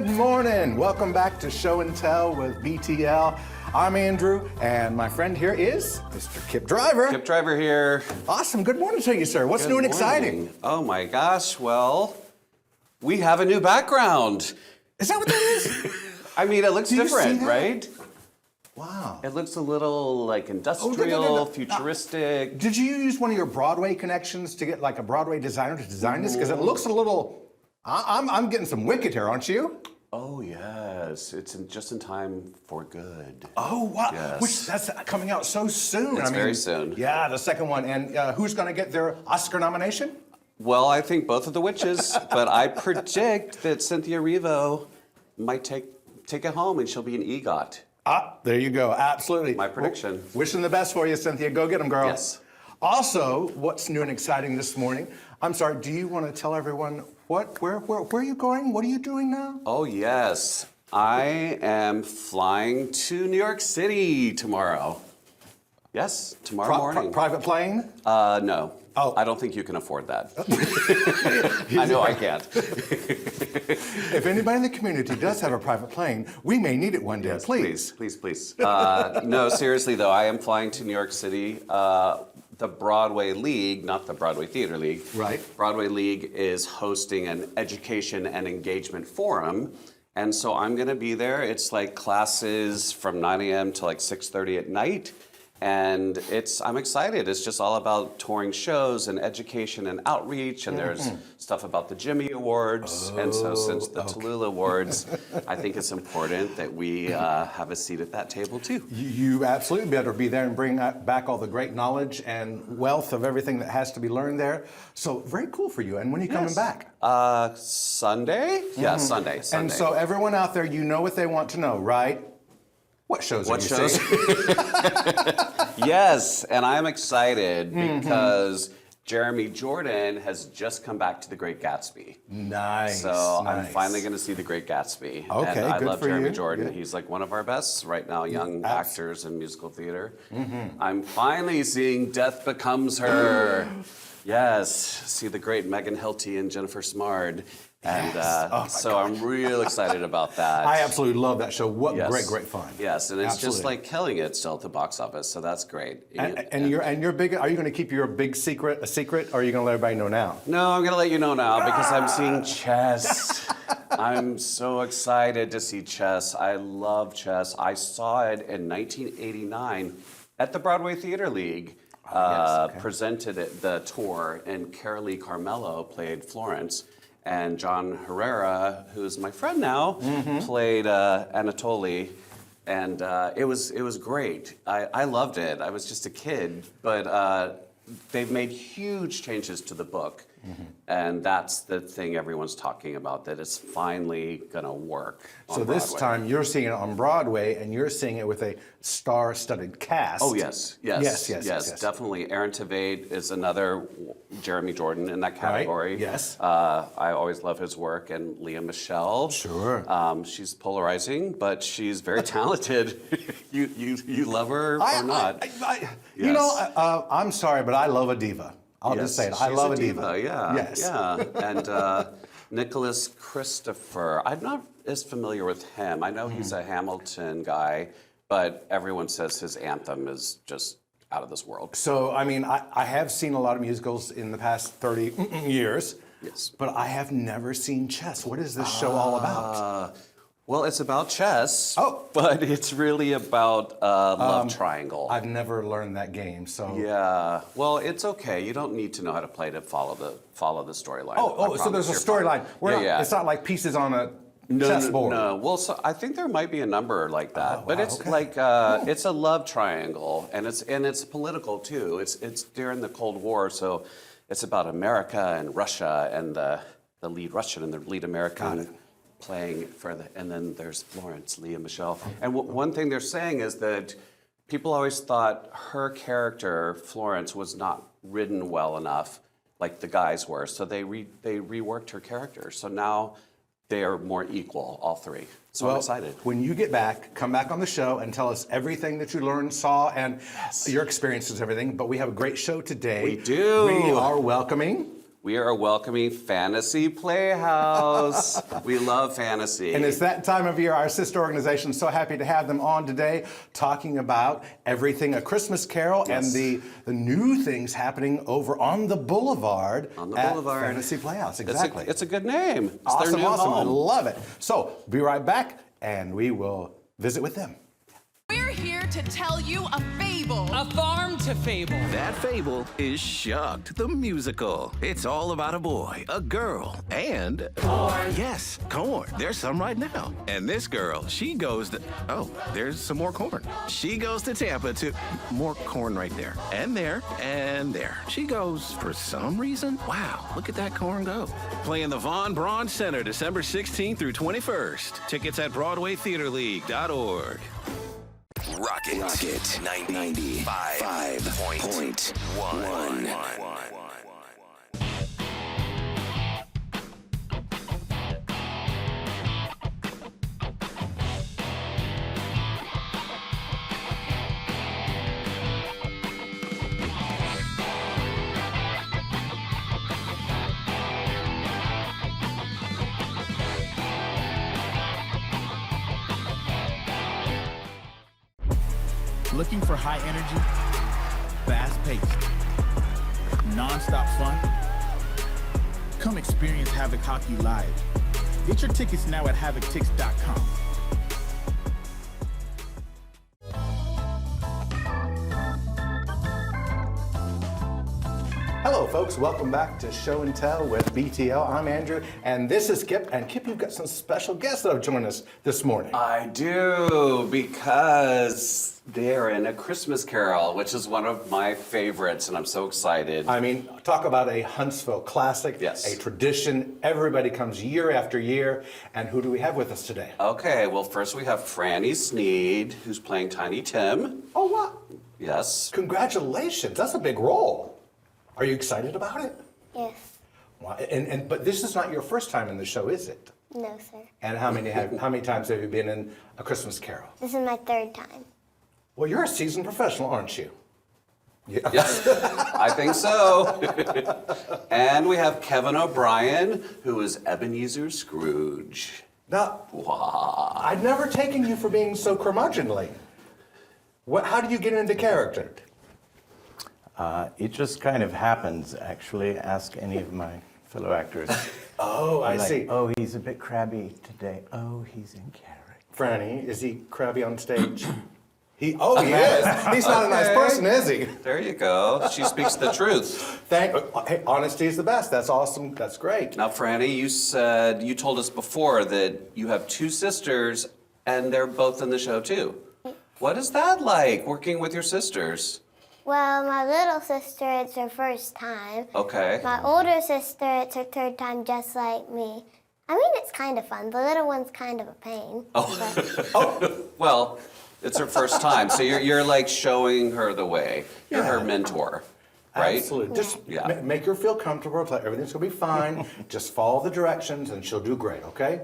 Good morning. Welcome back to Show and Tell with BTL. I'm Andrew, and my friend here is Mr. Kip Driver. Kip Driver here. Awesome. Good morning to you, sir. What's new and exciting? Oh my gosh, well, we have a new background. Is that what that is? I mean, it looks different, right? Wow. It looks a little like industrial, futuristic. Did you use one of your Broadway connections to get like a Broadway designer to design this? Because it looks a little, I'm getting some Wicked here, aren't you? Oh yes, it's just in time for good. Oh wow! Yes. That's coming out so soon. It's very soon. Yeah, the second one. And who's going to get their Oscar nomination? Well, I think both of the witches, but I predict that Cynthia Erivo might take it home, and she'll be an EGOT. Ah, there you go. Absolutely. My prediction. Well, wishing the best for you, Cynthia. Go get them, girl. Yes. Also, what's new and exciting this morning? I'm sorry. Do you want to tell everyone where are you going? What are you doing now? Oh yes, I am flying to New York City tomorrow. Yes, tomorrow morning. Private plane? No. Oh. I don't think you can afford that. I know I can't. If anybody in the community does have a private plane, we may need it one day. Yes, please. Please. No, seriously though, I am flying to New York City. The Broadway League, not the Broadway Theater League. Right. Broadway League is hosting an education and engagement forum. And so I'm gonna be there. It's like classes from 9 a.m. to like 6:30 at night. And I'm excited. It's just all about touring shows and education and outreach. And there's stuff about the Jimmy Awards. And so since the Tallulah Awards, I think it's important that we have a seat at that table too. You absolutely better be there and bring back all the great knowledge and wealth of everything that has to be learned there. So very cool for you. And when are you coming back? Sunday? Yeah, Sunday. And so everyone out there, you know what they want to know, right? What shows are you seeing? Yes, and I'm excited because Jeremy Jordan has just come back to The Great Gatsby. Nice. So I'm finally going to see The Great Gatsby. Okay, and I good love for Jeremy you. Jordan. Yeah. He's like one of our best right now, young actors in musical theater. I'm finally seeing Death Becomes Her. Yes, see the great Megan Hilty and Jennifer Smard. And so I'm real excited about that. I absolutely love that show. What great fun. Yes, and it's just like killing it still at the box office, so that's great. And you're big. Are you going to keep your big secret a secret, or are you going to let everybody know now? No, I'm going to let you know now because I'm seeing Chess. I'm so excited to see Chess. I love Chess. I saw it in 1989 at the Broadway Theater League. Presented at the tour, and Carolee Carmelo played Florence. And John Herrera, who's my friend now, played Anatoly, and it was great. I loved it. I was just a kid, but they've made huge changes to the book, and that's the thing everyone's talking about, that it's finally gonna work on Broadway. This time you're seeing it on Broadway, and you're seeing it with a star-studded cast. Oh yes, definitely. Aaron Tveit is another Jeremy Jordan in that category. Right. Yes. I always love his work, and Leah Michele. Sure. She's polarizing, but she's very talented. You love her or not? You know, I'm sorry, but I love a diva. I'll just say it. I love a diva. Yeah. Yes. Yeah. And Nicholas Christopher, I'm not as familiar with him. I know he's a Hamilton guy, but everyone says his anthem is just out of this world. So, I mean, I have seen a lot of musicals in the past 30 years. Yes. But I have never seen Chess. What is this show all about? Well, it's about chess, Oh. but it's really about love triangle. I've never learned that game, so. Yeah, well, it's okay. You don't need to know how to play to follow the storyline. So there's a storyline. It's not like pieces on a chessboard. No, well, so I think there might be a number like that, but it's like it's a love triangle, and it's political too. It's during the Cold War, so it's about America and Russia, and the lead Russian and the lead American playing and then there's Florence, Leah Michele. And one thing they're saying is that people always thought her character, Florence, was not written well enough like the guys were, so they reworked her character. So now they are more equal, all three. So I'm excited. When you get back, come back on the show and tell us everything that you learned, saw, and your experiences, everything. But we have a great show today. We do. We are welcoming We are welcoming Fantasy Playhouse. We love fantasy. And it's that time of year. Our sister organization is so happy to have them on today talking about everything A Christmas Carol and the new things happening over on the Boulevard at Fantasy Playhouse. Exactly. It's a good name. It's Awesome, their new awesome. I home. love it. So be right back and we will visit with them. We're here to tell you a fable. A farm to fable. That fable is Shucked, the musical. It's all about a boy, a girl, and corn. Yes, corn. There's some right now. And this girl, she goes to, oh, there's some more corn. She goes to Tampa to, more corn right there. And there, and there. She goes, for some reason, wow, look at that corn go. Playing the Von Braun Center December 16th through 21st. Tickets at BroadwayTheaterLeague.org. Rocket 95.1. Looking for high energy, fast-paced, non-stop fun? Come experience Havoc Hockey live. Get your tickets now at HavocTix.com. Hello, folks. Welcome back to Show and Tell with BTL. I'm Andrew, and this is Kip. And Kip, you've got some special guests that have joined us this morning. I do, because they're in A Christmas Carol, which is one of my favorites, and I'm so excited. I mean, talk about a Huntsville classic, Yes. a tradition. Everybody comes year after year. And who do we have with us today? Okay, well, first we have Franny Sneed, who's playing Tiny Tim. Oh, wow. Yes. Congratulations. That's a big role. Are you excited about it? Yes. Wow. But this is not your first time in the show, is it? No, sir. And how many times have you been in A Christmas Carol? This is my third time. Well, you're a seasoned professional, aren't you? Yeah. Yes, I think so. And we have Kevin O'Brien, who is Ebenezer Scrooge. Now, Wow. I'd never taken you for being so curmudgeonly. How do you get into character? It just kind of happens, actually. Ask any of my fellow actors. Oh, I Like, see. oh, he's a bit crabby today. Oh, he's in character. Franny, is he crabby on stage? He is. He's not a nice person, is he? There you go. She speaks the truth. Hey, honesty is the best. That's awesome. That's great. Now, Franny, you told us before that you have two sisters, and they're both in the show too. What is that like, working with your sisters? Well, my little sister, it's her first time. Okay. My older sister, it's her third time just like me. I mean, it's kind of fun. The little one's kind of a pain. Well, it's her first time, so you're like showing her the way. You're her mentor, right? Absolutely. Just Yeah. make her feel comfortable. Everything's going to be fine. Just follow the directions and she'll do great, okay?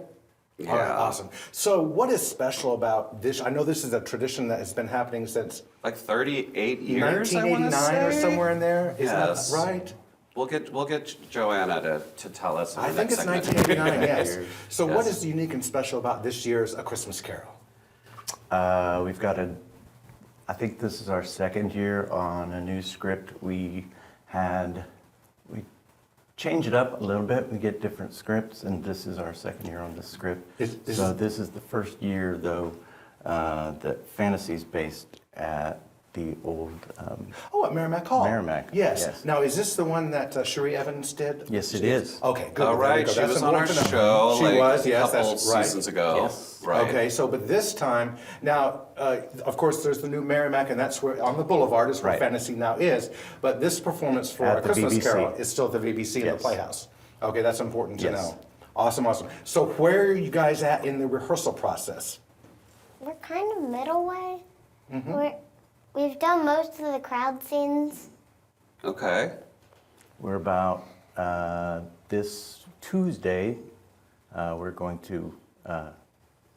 All right, Yeah. awesome. So what is special about this? I know this is a tradition that has been happening since Like 38 years, I want to 1989 or say? somewhere in there. Isn't Yes. that right? We'll get Joanna to tell us. In I the think next it's segment. 1989, yes. So what Yes. is unique and special about this year's A Christmas Carol? We've got I think this is our second year on a new script. We change it up a little bit. We get different scripts, and this is our second year on this script. So this is the first year, though, that Fantasy's based at the old... Oh, at Merrimack Hall. Merrimack, Yes. yes. Now, is this the one that Cherie Evans did? Yes, it is. Okay, good. All There we right, go. she That's was on our important to know. show She like was, a yes, couple that's right. seasons ago. Yes. Right. Okay, so but this time, now, of course, there's the new Merrimack, and that's where, on the Boulevard is where Right. Fantasy now is. But this performance for At A the Christmas BBC. Carol is still at the VBC in the Yes. Playhouse. Okay, that's important to Yes. know. Awesome, awesome. So where are you guys at in the rehearsal process? We're kind of middle way. We've done most of the crowd scenes. Okay. We're about this Tuesday. We're going to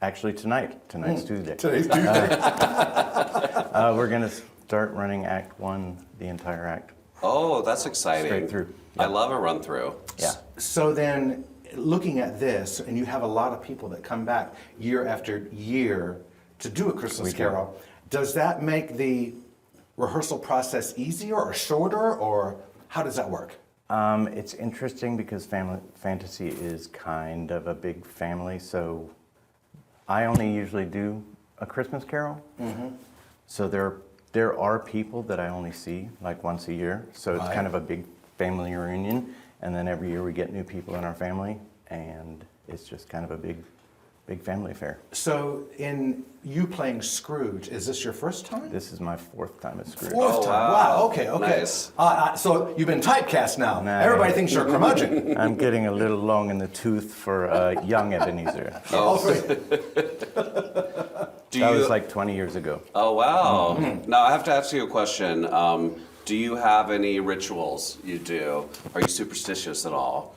actually tonight's Tuesday. Today's Tuesday. We're going to start running Act 1, the entire act, Oh, that's exciting. straight through. I love a run through. Yeah. So then, looking at this, and you have a lot of people that come back year after year to do A Christmas We do. Carol, does that make the rehearsal process easier or shorter, or how does that work? It's interesting because fantasy is kind of a big family, so I only usually do A Christmas Carol. So there are people that I only see like once a year, so it's kind of a big family reunion, and then every year we get new people in our family, and it's just kind of a big family affair. So, in you playing Scrooge, is this your first time? This is my 4th time at Scrooge. Fourth Oh, time. wow. Wow. Okay. Okay. Nice. So you've been typecast now. Nah. Everybody thinks you're a curmudgeon. I'm getting a little long in the tooth for young Ebenezer. Do That you, was like 20 years ago. oh, wow. Now, I have to ask you a question. Do you have any rituals you do? Are you superstitious at all?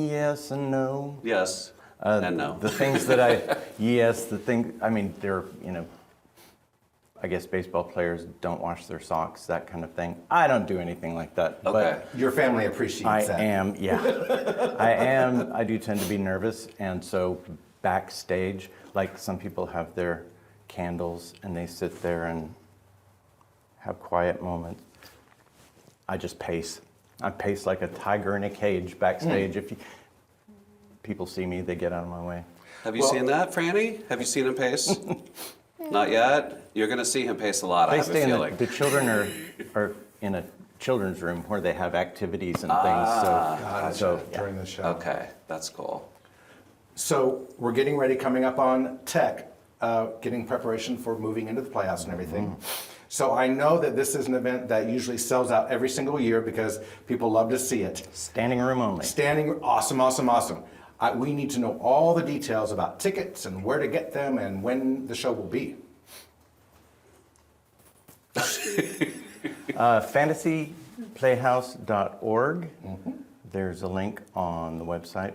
Yes and no. Yes and no. The things that I mean, they're, I guess baseball players don't wash their socks, that kind of thing. I don't do anything like that. Okay. Your family appreciates But that. I do tend to be nervous, and so backstage, like some people have their candles and they sit there and have quiet moments. I just pace. I pace like a tiger in a cage backstage. If people see me, they get out of my way. Have you seen that, Franny? Have you seen him pace? Not yet? You're going to see him pace a lot, I They have a stay in feeling. the children are in a children's room where they have activities and things. So yeah. During the show. Okay, that's cool. So we're getting ready, coming up on tech, getting preparation for moving into the Playhouse and everything. So I know that this is an event that usually sells out every single year because people love to see it. Standing room only. Standing, awesome, awesome, awesome. We need to know all the details about tickets and where to get them and when the show will be. FantasyPlayhouse.org. There's a link on the website,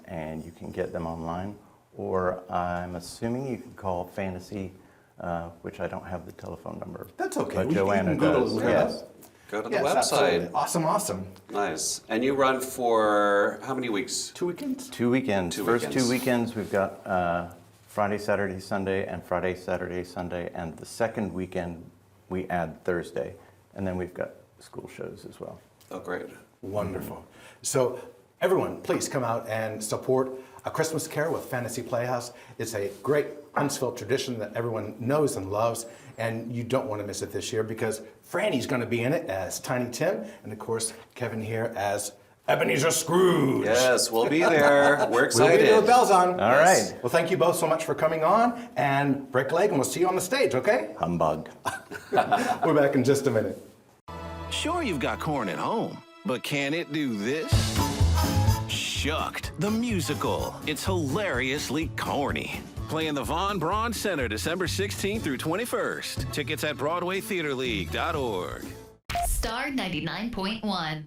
and you can get them online. Or I'm assuming you can call Fantasy, which I don't have the telephone number. That's okay. But You can Joanna Google does. it. Yes. Go to the Yes, website. absolutely. Awesome, awesome. Nice. And you run for how many weeks? 2 weekends? 2 weekends. Two First weekends. 2 weekends we've got Friday, Saturday, Sunday, and Friday, Saturday, Sunday. And the second weekend we add Thursday. And then we've got school shows as well. Oh, great. Wonderful. So everyone, please come out and support A Christmas Carol with Fantasy Playhouse. It's a great Huntsville tradition that everyone knows and loves, and you don't want to miss it this year because Franny's going to be in it as Tiny Tim, and of course Kevin here as Ebenezer Scrooge. Yes, we'll be there. We're We'll excited. be there with bells on. All right. Well, thank you both so much for coming on, and break a leg, and we'll see you on the stage, okay? Humbug. We're back in just a minute. Sure, you've got corn at home, but can it do this? Shucked, the musical. It's hilariously corny. Playing the Von Braun Center December 16th through 21st. Tickets at BroadwayTheaterLeague.org. Star 99.1.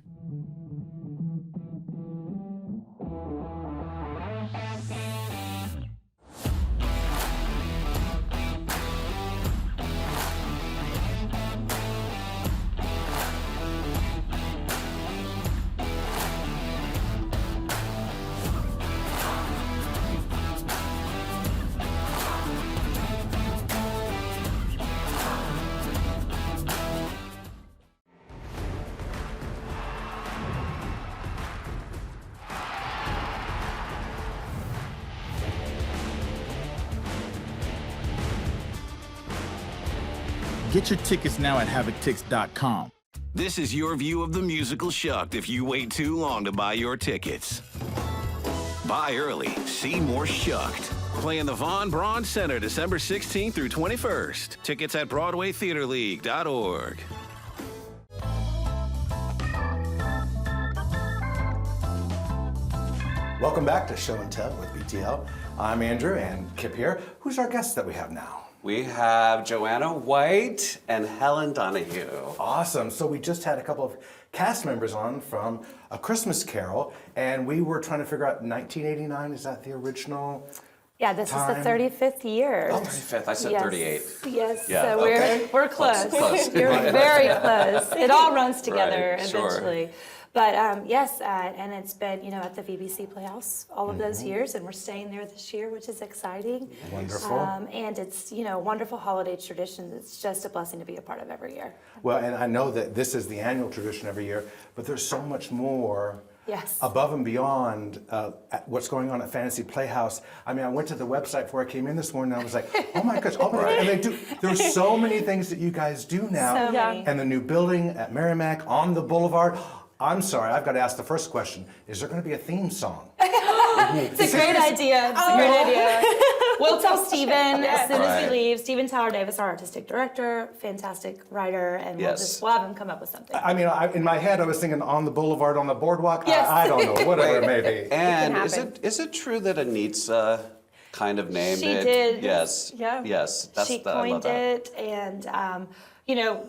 Get your tickets now at HavocTix.com. This is your view of the musical Shucked if you wait too long to buy your tickets. Buy early, see more Shucked. Playing the Von Braun Center December 16th through 21st. Tickets at BroadwayTheaterLeague.org. Welcome back to Show and Tell with BTL. I'm Andrew and Kip here. Who's our guest that we have now? We have Joanna White and Helen Donahue. Awesome. So we just had a couple of cast members on from A Christmas Carol, and we were trying to figure out 1989, is that the original Yeah, this time? is the 35th year. Oh, 35th. I said Yes. 38. Yes, Yeah, so okay. we're close. Close. You're very close. It all runs together Right, sure. eventually. But yes, and it's been, at the VBC Playhouse all of those years, and we're staying there this year, which is exciting. Wonderful. And it's, a wonderful holiday tradition. It's just a blessing to be a part of every year. Well, and I know that this is the annual tradition every year, but there's so much more Yes. above and beyond what's going on at Fantasy Playhouse. I mean, I went to the website before I came in this morning, and I was like, oh my gosh, and there's so many things that you guys do now. So many. And the new building at Merrimack, On the Boulevard. I'm sorry, I've got to ask the first question. Is there going to be a theme song? It's a great idea. It's a great idea. We'll tell Stephen as soon as he leaves. Stephen Tyler Davis, our artistic director, fantastic writer, and we'll have him come up with something. I mean, in my head, I was thinking On the Boulevard, on the boardwalk. Yes. I don't know, whatever it may be. And happen. is it true that Anitza kind of named She it? did. Yes. Yeah. Yes. She I love coined that. it, and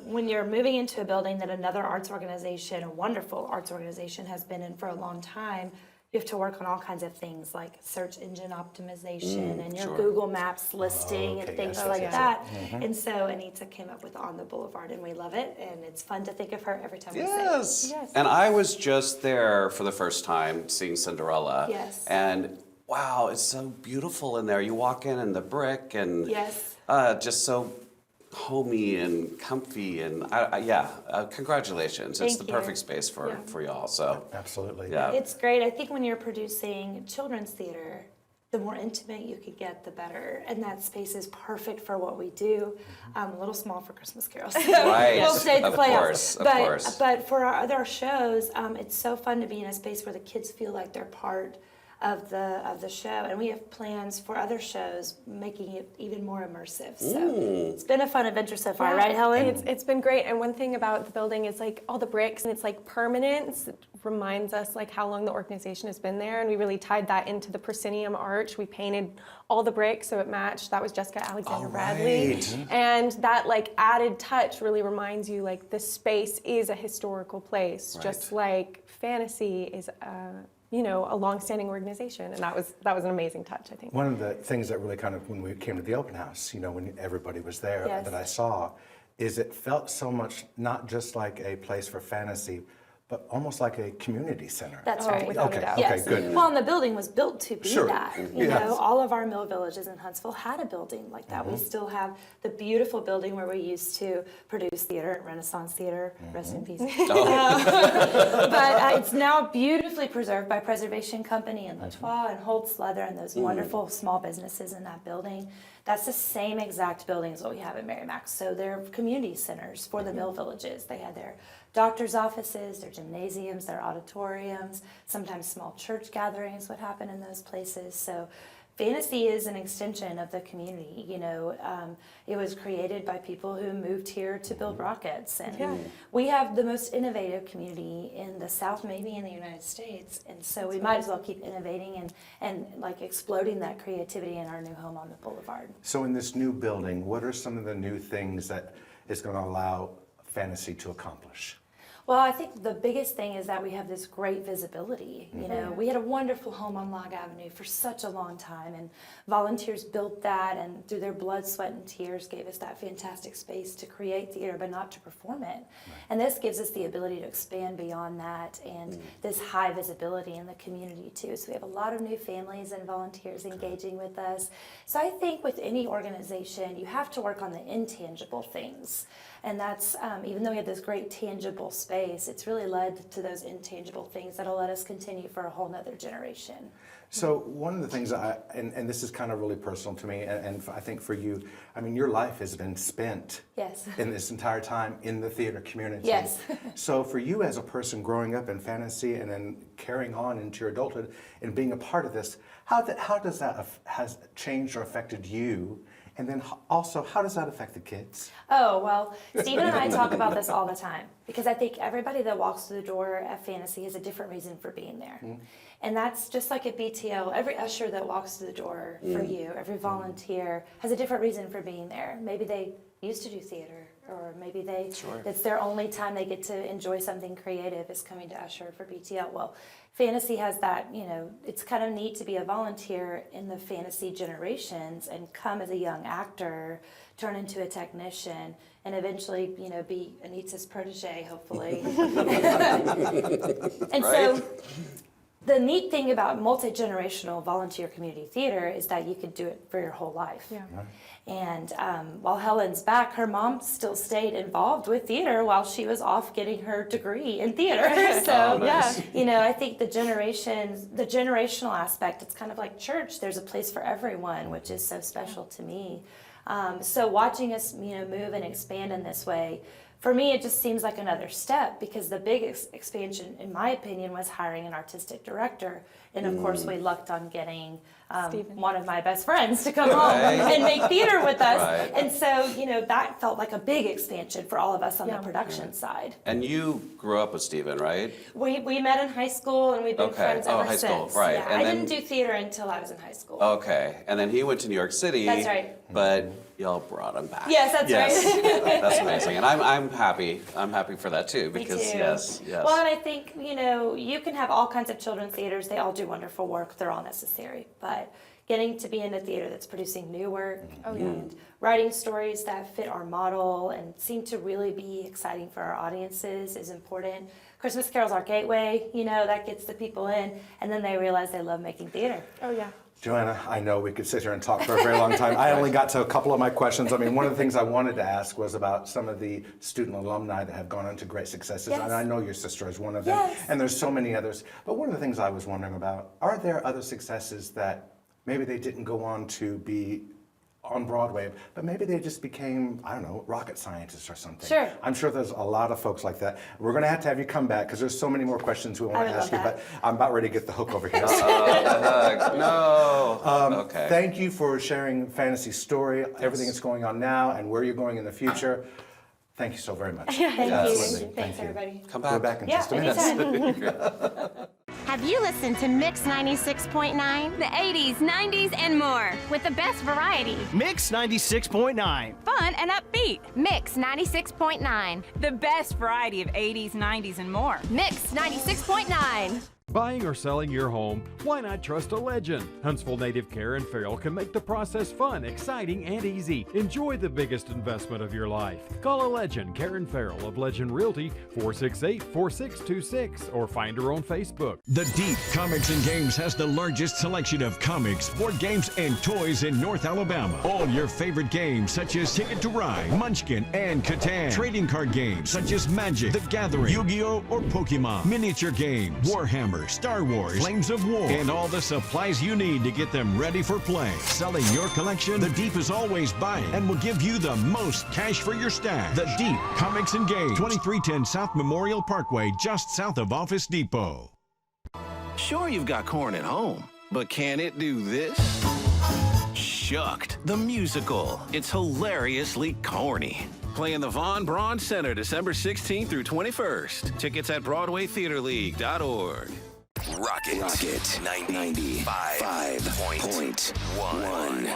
when you're moving into a building that another arts organization, a wonderful arts organization, has been in for a long time, you have to work on all kinds of things like search engine optimization and your sure. Google Maps listing okay, and things yes, like yes, that. And so Anita came up with On the Boulevard, and we love it, and it's fun to think of her every time we say it. Yes. Yes. And I was just there for the first time seeing Cinderella. Yes. And wow, it's so beautiful in there. You walk in and the brick and Yes. just so homey and comfy and congratulations. It's Thank the you. perfect space for y'all. So Absolutely. yeah. It's great. I think when you're producing children's theater, the more intimate you could get, the better. And that space is perfect for what we do. A little small for Christmas carols. Right, We'll stay at the of Playhouse. course, of course. But for our other shows, it's so fun to be in a space where the kids feel like they're part of the show, and we have plans for other shows making it even more immersive. So it's been a fun adventure so far, right, Helen? It's been great, and one thing about the building is like all the bricks, and it's like permanent. It reminds us like how long the organization has been there, and we really tied that into the proscenium arch. We painted all the bricks so it matched. That was Jessica Alexander Bradley, and that like added touch really reminds you like the space is a historical place, just like Fantasy is a long-standing organization, and that was an amazing touch, I think. One of the things that really kind of, when we came to the open house, when everybody was there, Yes. that I saw, is it felt so much not just like a place for fantasy, but almost like a community center. That's right. without Okay, a doubt. Yes. okay, good. Well, and the building was built to be Sure. that. Yes. All of our mill villages in Huntsville had a building like that. We still have the beautiful building where we used to produce theater, Renaissance Theater, rest in peace. But it's now beautifully preserved by Preservation Company in Latois and Holtz Leather and those wonderful small businesses in that building. That's the same exact building as what we have at Merrimack. So they're community centers for the mill villages. They had their doctor's offices, their gymnasiums, their auditoriums, sometimes small church gatherings would happen in those places. So Fantasy is an extension of the community. It was created by people who moved here to build rockets. And we have the most innovative community in the South, maybe in the United States. And so we might as well keep innovating and like exploding that creativity in our new home on the Boulevard. So in this new building, what are some of the new things that is going to allow Fantasy to accomplish? Well, I think the biggest thing is that we have this great visibility. We had a wonderful home on Log Avenue for such a long time, and volunteers built that, and through their blood, sweat, and tears gave us that fantastic space to create theater, but not to perform it. And this gives us the ability to expand beyond that, and this high visibility in the community too. So we have a lot of new families and volunteers engaging with us. So I think with any organization, you have to work on the intangible things. And that's, even though we have this great tangible space, it's really led to those intangible things that'll let us continue for a whole nother generation. So one of the things, and this is kind of really personal to me, and I think for you, I mean, your life has been spent Yes. in this entire time in the theater community. Yes. So for you as a person growing up in Fantasy and then carrying on into your adulthood and being a part of this, how does that has changed or affected you? And then also, how does that affect the kids? Oh, well, Stephen and I talk about this all the time because I think everybody that walks through the door at Fantasy has a different reason for being there. And that's just like at BTO. Every usher that walks through the door for you, every volunteer has a different reason for being there. Maybe they used to do theater, or maybe it's their only time they get to enjoy something creative is coming to Usher for BTL. Well, fantasy has that, it's kind of neat to be a volunteer in the fantasy generations and come as a young actor, turn into a technician, and eventually, be Anita's protege, hopefully. And so the neat thing about multi-generational volunteer community theater is that you could do it for your whole life. Yeah. And while Helen's back, her mom still stayed involved with theater while she was off getting her degree in theater. So, nice. I think the generational aspect, it's kind of like church. There's a place for everyone, which is so special to me. So watching us, move and expand in this way, for me, it just seems like another step, because the big expansion, in my opinion, was hiring an artistic director. And of course, we lucked on getting one of my best friends to come home and make theater with us. Right. And so, that felt like a big expansion for all of us on the production side. And you grew up with Steven, right? We met in high school, and we've been friends ever high school, since. right. Yeah, And I then- didn't do theater until I was in high school. Okay, and then he went to New York City. That's right. But y'all brought him back. Yes, that's right. That's amazing, and I'm happy. I'm happy for that too, because Me too. yes. Well, and I think you can have all kinds of children's theaters. They all do wonderful work. They're all necessary, but getting to be in a theater that's producing new work and writing stories that fit our model and seem to really be exciting for our audiences is important. Christmas Carol's our gateway. That gets the people in, and then they realize they love making theater. Oh, yeah. Joanna, I know we could sit here and talk for a very long time. I only got to a couple of my questions. I mean, one of the things I wanted to ask was about some of the student alumni that have gone on to great successes. Yes. And I know your sister is one of them. Yes. And there's so many others. But one of the things I was wondering about, are there other successes that maybe they didn't go on to be on Broadway, but maybe they just became, I don't know, rocket scientists or something? Sure. I'm sure there's a lot of folks like that. We're going to have you come back because there's so many more questions we want I to would ask you, love but I'm about ready to get the hook over here. No. Okay. Thank you for sharing Fantasy Story, everything that's going on now, and where you're going in the future. Thank you so very much. Thank you. Absolutely. Thanks, Thank you. everybody. Come We're back. back in Yeah, just a minute. anytime. Have you listened to Mix 96.9? The 80s, 90s, and more. With the best variety. Mix 96.9. Fun and upbeat. Mix 96.9. The best variety of 80s, 90s, and more. Mix 96.9. Buying or selling your home, why not trust a legend? Huntsville native Karen Farrell can make the process fun, exciting, and easy. Enjoy the biggest investment of your life. Call a legend, Karen Farrell of Legend Realty, 468-4626, or find her on Facebook. The Deep Comics and Games has the largest selection of comics, board games, and toys in North Alabama. All your favorite games such as Ticket to Ride, Munchkin, and Catan. Trading card games such as Magic, The Gathering, Yu-Gi-Oh! Or Pokemon. Miniature games, Warhammer, Star Wars, Flames of War, and all the supplies you need to get them ready for play. Selling your collection, The Deep is always buying and will give you the most cash for your stash. The Deep Comics and Games, 2310 South Memorial Parkway, just south of Office Depot. Sure, you've got corn at home, but can it do this? Shucked, the musical. It's hilariously corny. Playing the Von Braun Center December 16th through 21st. Tickets at BroadwayTheaterLeague.org. Rocket 95.1.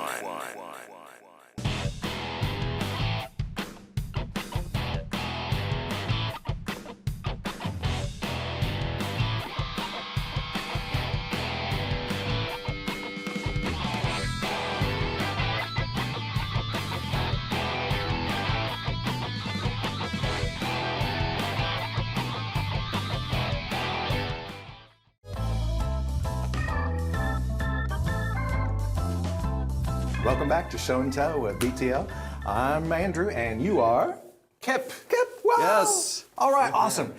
Welcome back to Show and Tell with BTL. I'm Andrew, and you are? Kip. Kip, wow. Yes. All right, awesome.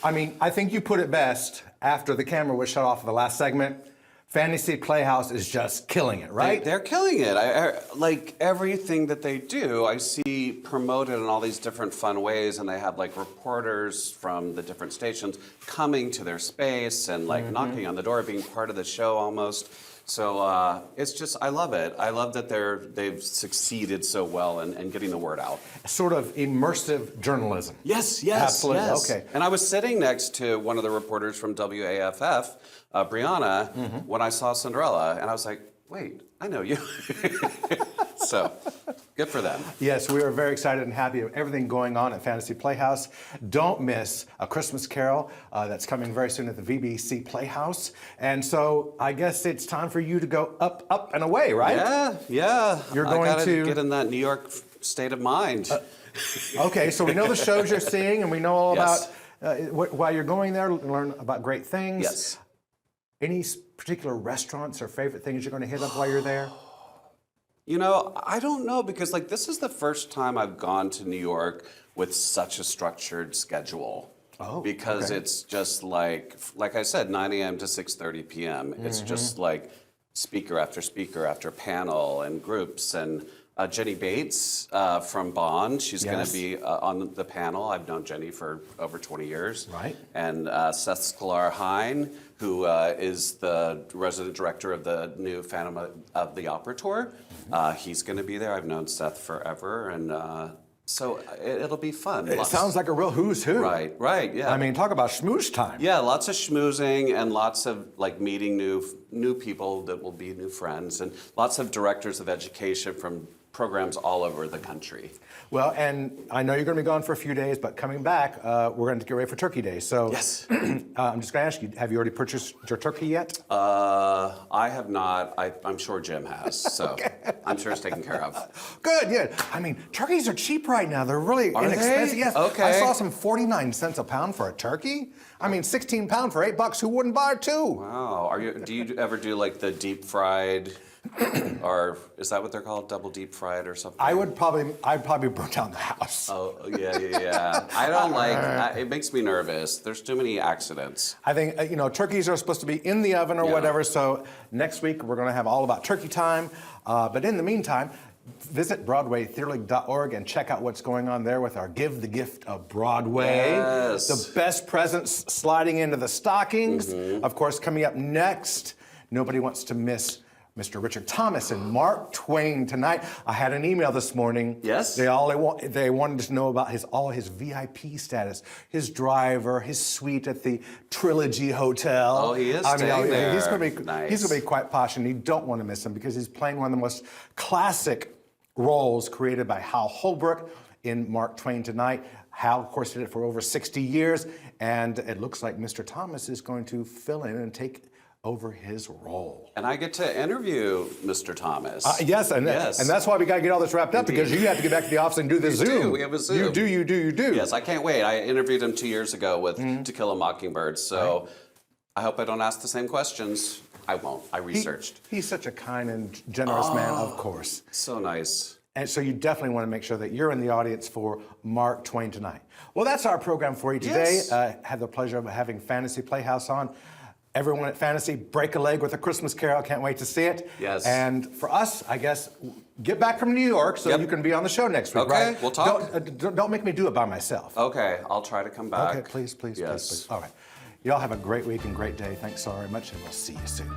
I mean, I think you put it best after the camera was shut off of the last segment. Fantasy Playhouse is just killing it, right? They're killing it. I like everything that they do, I see promoted in all these different fun ways, and they have like reporters from the different stations coming to their space and like knocking on the door, being part of the show almost. So it's just, I love it. I love that they've succeeded so well in getting the word out. Sort of immersive journalism. Yes, Absolutely, yes. okay. And I was sitting next to one of the reporters from WAFF, Brianna, when I saw Cinderella, and I was like, wait, I know you. So Good for them. Yes, we are very excited and happy of everything going on at Fantasy Playhouse. Don't miss A Christmas Carol that's coming very soon at the VBC Playhouse. And so I guess it's time for you to go up, up, and away, right? Yeah. You're going I gotta to get in that New York state of mind. Okay, so we know the shows you're seeing, and we know all Yes. about while you're going there, learn about great things. Yes. Any particular restaurants or favorite things you're going to hit up while you're there? You know, I don't know because like this is the first time I've gone to New York with such a structured schedule. Oh, because okay. it's just like I said, 9 a.m. to 6:30 p.m. It's just like speaker after panel and groups and Jenny Bates from Bond. She's going to be on the panel. I've known Jenny for over 20 years. Right. And Seth Sklar-Hein, who is the resident director of the new Phantom of the Opera tour. He's going to be there. I've known Seth forever, and so it'll be fun. It sounds like a real who's who. Right, yeah. I mean, talk about schmooze time. Yeah, lots of schmoozing and lots of like meeting new people that will be new friends, and lots of directors of education from programs all over the country. Well, and I know you're going to be gone for a few days, but coming back, we're going to get ready for Turkey Day. So yes. I'm just going to ask you, have you already purchased your turkey yet? I have not. I'm sure Jim has, so okay. I'm sure it's taken care of. Good, yeah. I mean, turkeys are cheap right now. They're really Are inexpensive. they? Yes. Okay. I saw some 49 cents a pound for a turkey. I mean, 16 pound for $8. Who wouldn't buy two? Wow. Do you ever do like the deep fried? Or is that what they're called? Double deep fried or something? I'd probably burn down the house. Oh, yeah. I don't like, it makes me nervous. There's too many accidents. I think, turkeys are supposed to be in the oven or whatever, so next week we're going to have all about turkey time. But in the meantime, visit BroadwayTheaterLeague.org and check out what's going on there with our Give the Gift of Broadway. Yes. The best presents sliding into the stockings. Of course, coming up next, nobody wants to miss Mr. Richard Thomas and Mark Twain tonight. I had an email this morning. Yes. They wanted to know about all his VIP status, his driver, his suite at the Trilogy Hotel. Oh, he is staying there. He's going to Nice. be quite posh, and you don't want to miss him because he's playing one of the most classic roles created by Hal Holbrook in Mark Twain tonight. Hal, of course, did it for over 60 years, and it looks like Mr. Thomas is going to fill in and take over his role. And I get to interview Mr. Thomas. Yes, and that's why we got to get all this wrapped up, because you have to get back to the office and do the Zoom. We have a Zoom. You do. Yes, I can't wait. I interviewed him 2 years ago with To Kill a Mockingbird, so I hope I don't ask the same questions. I won't. I researched. He's such a kind and generous man, of course. So nice. And so you definitely want to make sure that you're in the audience for Mark Twain tonight. Well, that's our program for you today. Yes. Had the pleasure of having Fantasy Playhouse on. Everyone at Fantasy, break a leg with A Christmas Carol. Can't wait to see it. Yes. And for us, I guess, get back from New York so you can be on the show next week, Okay, right? we'll talk. Don't make me do it by myself. Okay, I'll try to come back. Okay, please. Yes. All right. Y'all have a great week and great day. Thanks so very much, and we'll see you soon.